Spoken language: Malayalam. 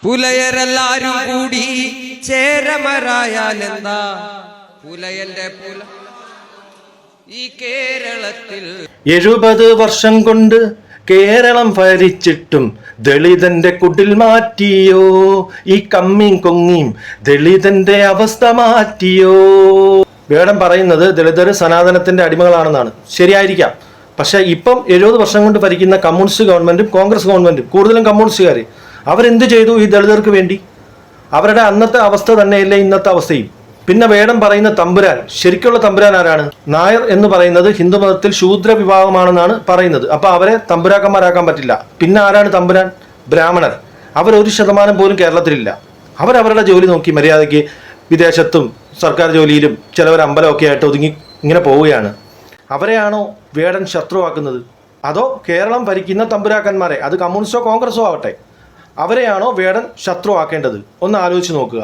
പുലയരെല്ലാരും കൂടി ചേരമരായാലെന്താ പുലയന്റെ പുല ഈ കേരളത്തിൽ 70 വർഷം കൊണ്ട് കേരളം ഭരിച്ചിട്ടും ദളിതന്റെ കുടിൽ മാറ്റിയോ ഈ കമ്മിയും കൊങ്ങിയും ദളിതന്റെ അവസ്ഥ മാറ്റിയോ. വേടൻ പറയുന്നത് ദളിതർ സനാതനത്തിന്റെ അടിമകളാണെന്നാണ്. ശരിയായിരിക്കാം. പക്ഷെ ഇപ്പം 70 വർഷം കൊണ്ട് ഭരിക്കുന്ന കമ്മ്യൂണിസ്റ്റ് ഗവൺമെന്റും കോൺഗ്രസ് ഗവൺമെന്റും കൂടുതലും കമ്മ്യൂണിസ്റ്റുകാർ അവരെന്ത് ചെയ്തു ഈ ദളിതർക്ക് വേണ്ടി? അവരുടെ അന്നത്തെ അവസ്ഥ തന്നെയല്ലേ ഇന്നത്തെ അവസ്ഥയും. പിന്നെ വേടൻ പറയുന്ന തമ്പുരാൻ, ശരിക്കുള്ള തമ്പുരാൻ ആരാണ്? നായർ എന്ന് പറയുന്നത് ഹിന്ദുമതത്തിൽ ശൂദ്ര വിഭാഗമാണെന്നാണ് പറയുന്നത്. അപ്പൊ അവരെ തമ്പുരാക്കന്മാരാക്കാൻ പറ്റില്ല. പിന്നെ ആരാണ് തമ്പുരാൻ? ബ്രാഹ്മണർ. അവർ 1% പോലും കേരളത്തിലില്ല. അവരവരുടെ ജോലി നോക്കി മര്യാദയ്ക്ക് വിദേശത്തും സർക്കാർ ജോലിയിലും ചിലവർ അമ്പലമൊക്കെ ആയിട്ട് ഒതുങ്ങി ഇങ്ങനെ പോവുകയാണ്. അവരെയാണോ വേടൻ ശത്രുവാക്കുന്നത്? അതോ കേരളം ഭരിക്കുന്ന തമ്പുരാക്കന്മാരെ, അത് കമ്മ്യൂണിസ്റ്റോ കോൺഗ്രസോ ആവട്ടെ, അവരെയാണോ വേടൻ ശത്രുവാക്കേണ്ടത്? ഒന്ന് ആലോചിച്ച് നോക്കുക.